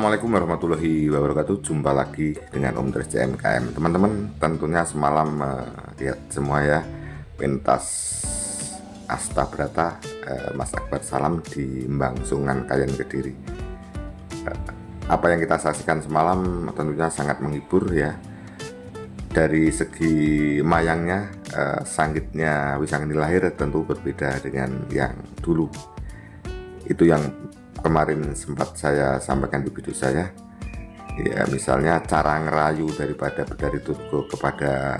Assalamualaikum warahmatullahi wabarakatuh. Jumpa lagi dengan Om Dres CMKM. Teman-teman, tentunya semalam lihat semua ya pentas Astabrata Mas Akbar Salam di Embang Sungan Kayen Kediri. Apa yang kita saksikan semalam tentunya sangat menghibur ya. Dari segi mayangnya, sanggitnya Wisangeni Lahir tentu berbeda dengan yang dulu. Itu yang kemarin sempat saya sampaikan di video saya ya, misalnya cara ngerayu daripada Bedari Turgo kepada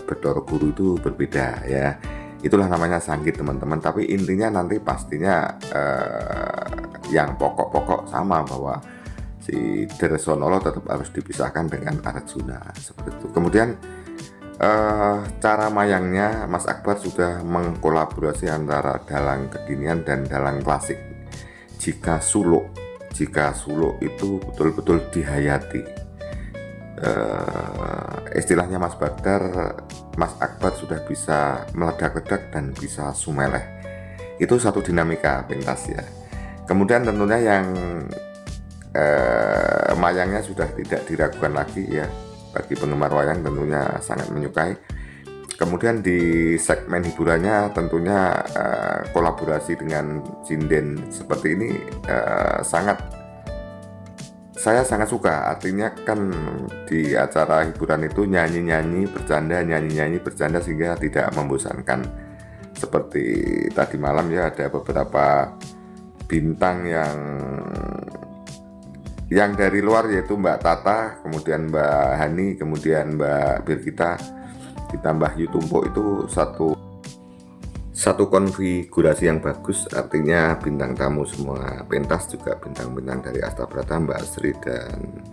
Bedoro Guru itu berbeda ya. Itulah namanya sanggit teman-teman, tapi intinya nanti pastinya yang pokok-pokok sama, bahwa si Deresonolo tetap harus dipisahkan dengan Arjuna seperti itu. Kemudian cara mayangnya Mas Akbar sudah mengkolaborasi antara dalang kekinian dan dalang klasik. Jika suluk itu betul-betul dihayati, istilahnya Mas Akbar sudah bisa meledak-ledak dan bisa sumeleh. Itu satu dinamika pentas ya. Kemudian tentunya yang mayangnya sudah tidak diragukan lagi ya, bagi penggemar wayang tentunya sangat menyukai. Kemudian di segmen hiburannya tentunya kolaborasi dengan sinden seperti ini saya sangat suka. Artinya kan di acara hiburan itu nyanyi-nyanyi bercanda sehingga tidak membosankan. Seperti tadi malam ya, ada beberapa bintang yang dari luar, yaitu Mbak Tata, kemudian Mbak Hani, kemudian Mbak Birgita, ditambah Yutumpo. Itu satu konfigurasi yang bagus. Artinya bintang tamu semua pentas juga bintang-bintang dari Astabrata, Mbak Sri dan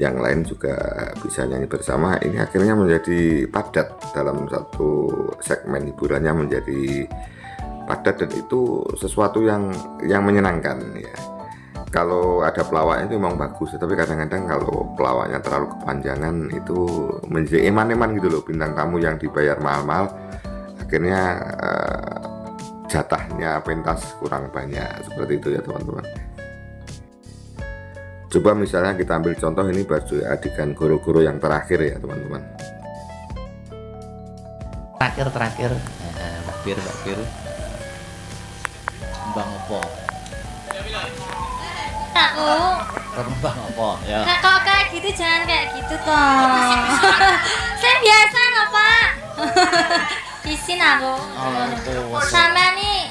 yang lain juga bisa nyanyi bersama. Ini akhirnya menjadi padat dalam satu segmen hiburannya, menjadi padat, dan itu sesuatu yang menyenangkan ya. Kalau ada pelawaknya itu memang bagus, tapi kadang-kadang kalau pelawaknya terlalu kepanjangan itu menjadi eman-eman gitu loh. Bintang tamu yang dibayar mahal-mahal, akhirnya jatahnya pentas kurang banyak, seperti itu ya teman-teman. Coba misalnya kita ambil contoh ini baju adegan goro-goro yang terakhir ya teman-teman. Terakhir Mbak Bir Mbang opo? Aku Mbang opo ya. nah, kalau kayak gitu jangan kayak gitu toh. Saya biasa loh Pak. Isin aku. Sama nih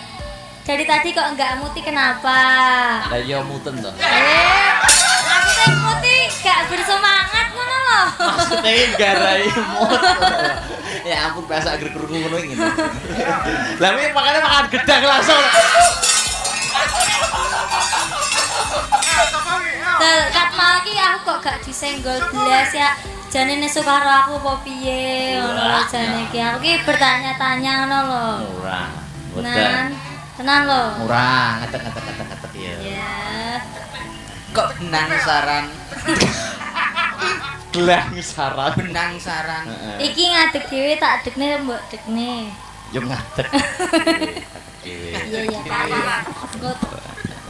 dari tadi kok enggak muti, kenapa? Lah ya muten toh. Aku teh muti gak bersemangat ngono loh. Maksudnya garai mut. Ya ampun, bahasa agar kerungu ngono iki. Lah makanya makan gedang langsung. Kat mau ki aku kok gak disenggol belas ya. Jane nesu karo aku apa piye ngono jane ki. Aku ki bertanya-tanya ngono lho. Murah. Tenan lho. Murah, ngetek ya. Ya. Kok benang saran? Gelang saran. Benang saran. Iki ngadeg dhewe tak adekne mbok dekne. Yo ngadeg. Iya Pak.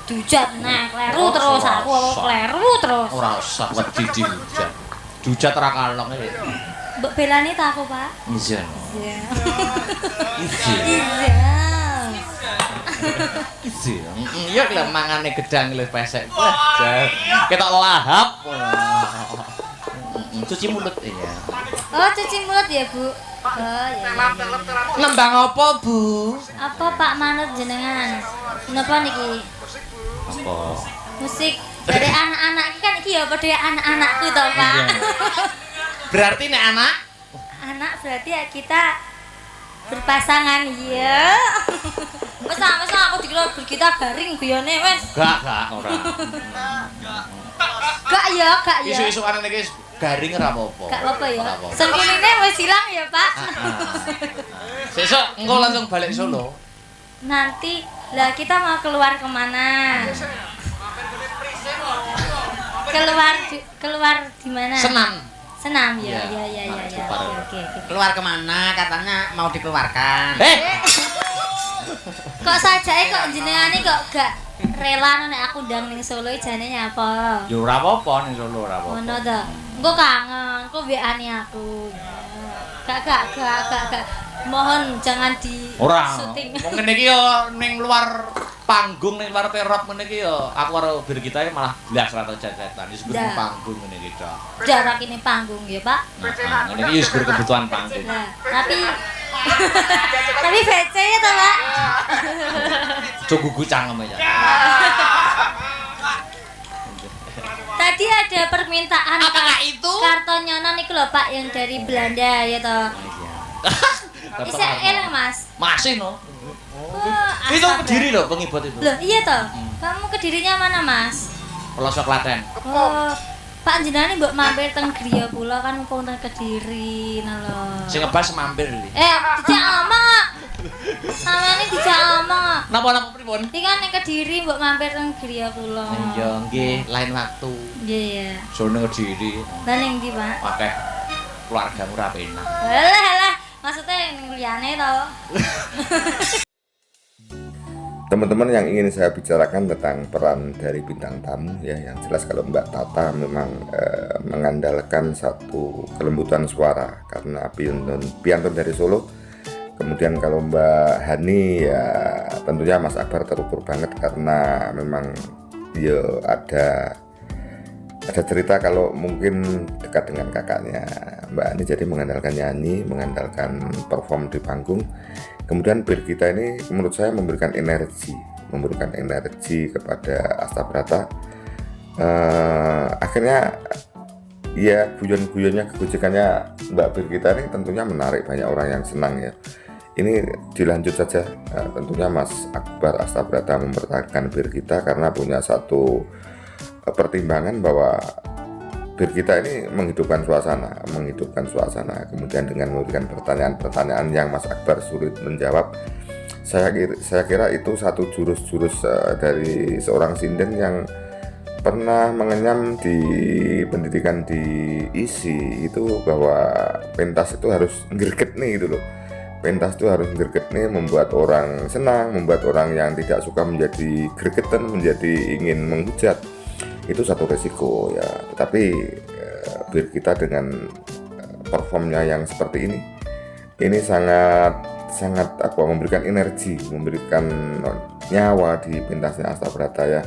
Dujat nah kleru terus aku kleru terus. Ora usah wedi dihujat. Dujat ra kalong iki. Mbok belani ta aku, Pak? Iya. Iya. Iya. Iya lho mangane gedang lho pesek. Ketok lahap. Cuci mulut ya. Oh, cuci mulut ya, Bu. Oh, iya. Nembang apa, Bu? Apa Pak manut jenengan? Napa niki? Apa? Musik dari anak-anak kan iki ya padha anak-anakku to, Pak. Berarti nek anak? Anak berarti ya kita berpasangan ya. Masa aku dikira kita garing guyone wes. Gak ora. Gak ya. Isu-isukan iki garing ora apa-apa. Gak apa-apa ya. Sengkunine wis ilang ya, Pak. Sesuk engko langsung balik Solo. Nanti lah kita mau keluar kemana? Keluar di mana? Senam ya. Oke. Keluar kemana? Katanya mau dikeluarkan. Kok sajake kok jenengane kok gak rela nek aku ndang ning Solo jane nyapa. Ya ora apa-apa ning Solo ora apa-apa. Ngono to. Engko kangen, engko WA-ni aku. Gak. Mohon jangan di Ora. syuting. Wong ngene iki yo ning luar panggung ning luar terop ngene iki yo aku karo bir kita malah blas ra tau jajan. Disebut Dah. panggung ngene iki tok. Jarak ini panggung ya, Pak. Nah, ngene iki disebut kebutuhan panggung. Nah, tapi BC ya toh, Pak. Cuk gugu cangkem ya. Tadi ada permintaan Apakah itu? kartonyono niku lho, Pak, yang dari Belanda ya toh. Bisa eling, Mas. Masih no. Wah, Itu astaga. Kediri loh pengibot itu. Loh, iya toh. Kamu Kedirinya mana, Mas? Pelosok Klaten. Oh, Pak jenengan mbok mampir teng griya kula kan mumpung teng Kediri nah lho. Sing ngebas mampir iki. Dijak omong. Samane dijak omong. Napa pripun? Iki kan ning Kediri mbok mampir teng griya kula. Ya nggih, lain waktu. Iya. Sono Kediri. Lah ning ndi, Pak? Akeh keluargamu ra penak. Alah, maksudnya ning liyane to. Teman-teman, yang ingin saya bicarakan tentang peran dari bintang tamu ya, yang jelas kalau Mbak Tata memang mengandalkan satu kelembutan suara karena piantun dari Solo. Kemudian kalau Mbak Hani ya tentunya Mas Akbar terukur banget karena memang dia ada cerita kalau mungkin dekat dengan kakaknya Mbak Hani, jadi mengandalkan nyanyi, mengandalkan perform di panggung. Kemudian bir kita ini menurut saya memberikan energi kepada Astabrata. Akhirnya ya guyon-guyonnya, kegujukannya Mbak Bir kita ini tentunya menarik banyak orang yang senang ya. Ini dilanjut saja, tentunya Mas Akbar Astabrata mempertahankan bir kita karena punya satu pertimbangan bahwa bir kita ini menghidupkan suasana. Kemudian dengan memberikan pertanyaan-pertanyaan yang Mas Akbar sulit menjawab, saya kira itu satu jurus-jurus dari seorang sinden yang pernah mengenyam di pendidikan di ISI itu, bahwa pentas itu harus greget nih gitu loh. Pentas itu harus greget nih, membuat orang senang, membuat orang yang tidak suka menjadi gregetan, menjadi ingin menghujat. Itu satu resiko ya, tetapi bir kita dengan performnya yang seperti ini sangat memberikan energi, memberikan nyawa di pentasnya Astabrata ya.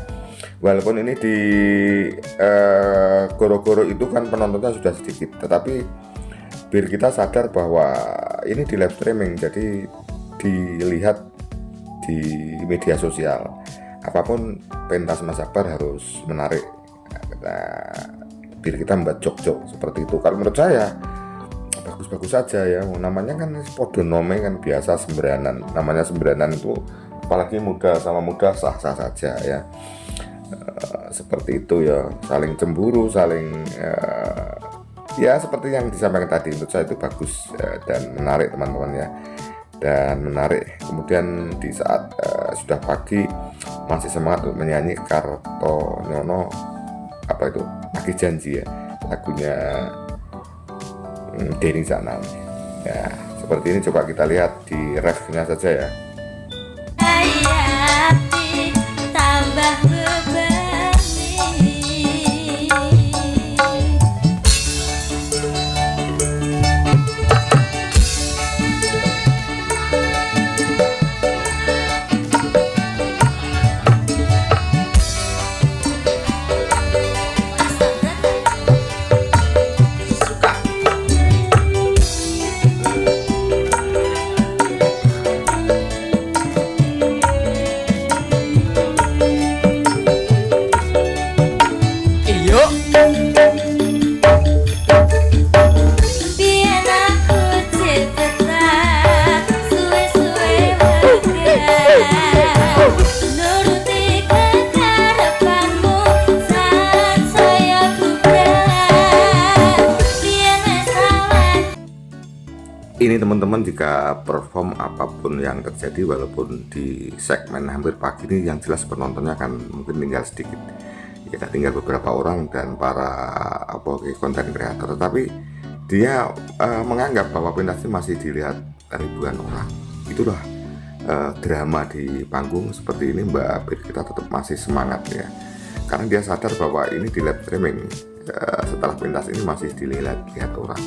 Walaupun ini di goro-goro itu kan penontonnya sudah sedikit, tetapi bir kita sadar bahwa ini di live streaming, jadi dilihat di media sosial. Apapun pentas Mas Akbar harus menarik. Bir kita membuat jok-jok seperti itu. Kalau menurut saya bagus-bagus saja ya. Namanya kan podonome kan biasa, sembranan. Namanya sembranan itu apalagi muda sama muda sah-sah saja ya. Seperti itu ya. Saling cemburu, saling ya seperti yang disampaikan tadi. Menurut saya itu bagus dan menarik teman-teman ya. Dan menarik. Kemudian di saat sudah pagi masih semangat untuk menyanyi Kartonyono, apa itu, Lagi Janji ya, lagunya Denny Zanan ya. Seperti ini, coba kita lihat di refnya saja ya. Hayati tambah bebani. Ini teman-teman, jika perform apapun yang terjadi, walaupun di segmen hampir pagi ini yang jelas penontonnya kan mungkin tinggal sedikit, ya tinggal beberapa orang dan para konten kreator, tetapi dia menganggap bahwa pentas ini masih dilihat ribuan orang. Itulah drama di panggung seperti ini, Mbak Birgita tetap masih semangat ya, karena dia sadar bahwa ini di live streaming, setelah pentas ini masih dilihat orang.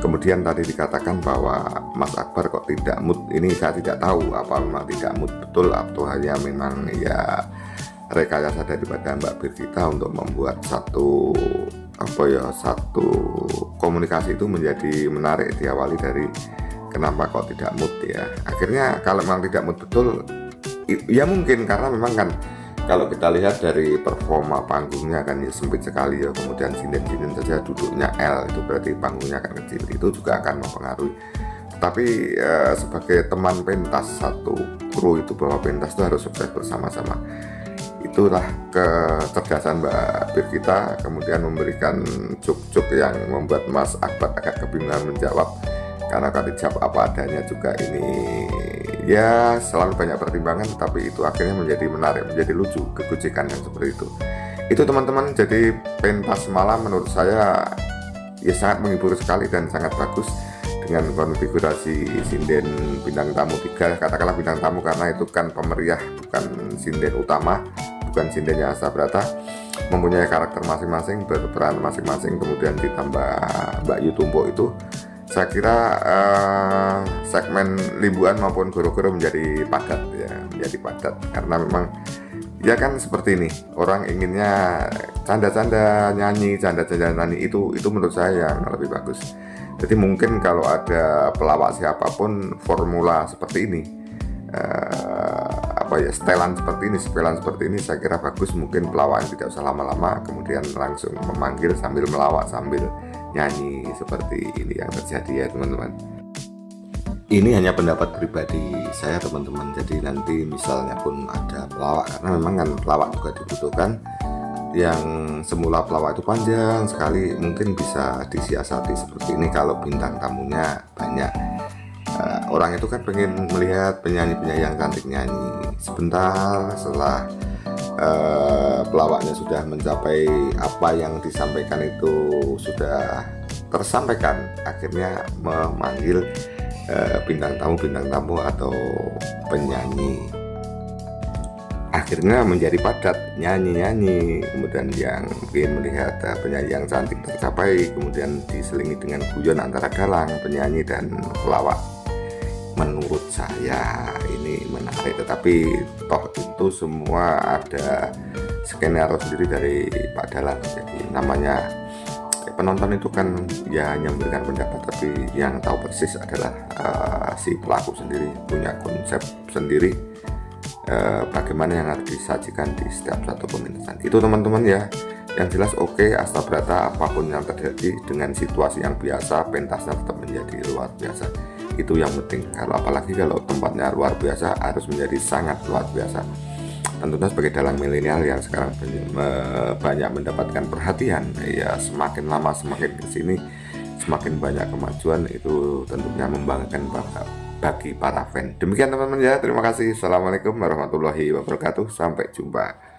Kemudian tadi dikatakan bahwa Mas Akbar kok tidak mood, ini saya tidak tahu apa memang tidak mood betul atau hanya memang ya rekayasa daripada Mbak Birgita untuk membuat satu komunikasi itu menjadi menarik, diawali dari kenapa kok tidak mood ya. Akhirnya kalau memang tidak mood betul ya mungkin karena memang kan kalau kita lihat dari performa panggungnya kan ya sempit sekali ya, kemudian sinden-sinden saja duduknya L, itu berarti panggungnya akan kecil, itu juga akan mempengaruhi. Tapi sebagai teman pentas satu kru itu, bahwa pentas itu harus sukses bersama-sama, itulah kecerdasan Mbak Birgita, kemudian memberikan cuk-cuk yang membuat Mas Akbar agak kebingungan menjawab, karena kalau dijawab apa adanya juga ini ya selalu banyak pertimbangan, tapi itu akhirnya menjadi menarik, menjadi lucu, kekucikan yang seperti itu. Itu teman-teman, jadi pentas malam menurut saya ya sangat menghibur sekali dan sangat bagus dengan konfigurasi sinden bintang tamu 3, katakanlah bintang tamu karena itu kan pemeriah, bukan sinden utama, bukan sindennya Astabrata, mempunyai karakter masing-masing, berperan masing-masing, kemudian ditambah Mbak Yu Tumpo itu, saya kira segmen limbuan maupun goro-goro menjadi padat ya, menjadi padat karena memang ya kan seperti ini, orang inginnya canda-canda nyanyi, canda-canda nyanyi, itu menurut saya yang lebih bagus. Jadi mungkin kalau ada pelawak siapapun formula seperti ini, setelan seperti ini saya kira bagus. Mungkin pelawak yang tidak usah lama-lama, kemudian langsung memanggil sambil melawak sambil nyanyi seperti ini yang terjadi ya teman-teman. Ini hanya pendapat pribadi saya teman-teman. Jadi nanti misalnya pun ada pelawak, karena memang kan pelawak juga dibutuhkan. Yang semula pelawak itu panjang sekali, mungkin bisa disiasati seperti ini kalau bintang tamunya banyak. Orang itu kan pengen melihat penyanyi-penyanyi yang cantik nyanyi. Sebentar setelah pelawaknya sudah mencapai apa yang disampaikan itu sudah tersampaikan, akhirnya memanggil bintang tamu atau penyanyi, akhirnya menjadi padat nyanyi, kemudian yang mungkin melihat penyanyi yang cantik tercapai, kemudian diselingi dengan guyon antara dalang, penyanyi dan pelawak. Menurut saya ini menarik, tetapi toh itu semua ada skenario sendiri dari Pak Dalang. Jadi namanya penonton itu kan ya hanya memberikan pendapat, tapi yang tahu persis adalah si pelaku sendiri, punya konsep sendiri bagaimana yang harus disajikan di setiap satu pementasan. Itu teman-teman ya. Yang jelas oke, Astabrata apapun yang terjadi dengan situasi yang biasa, pentasnya tetap menjadi luar biasa. Itu yang penting. Apalagi kalau tempatnya luar biasa, harus menjadi sangat luar biasa. Tentunya sebagai dalang milenial yang sekarang banyak mendapatkan perhatian, ya semakin lama semakin kesini semakin banyak kemajuan, itu tentunya membanggakan bagi para fan. Demikian teman-teman ya, terima kasih. Assalamualaikum warahmatullahi wabarakatuh, sampai jumpa.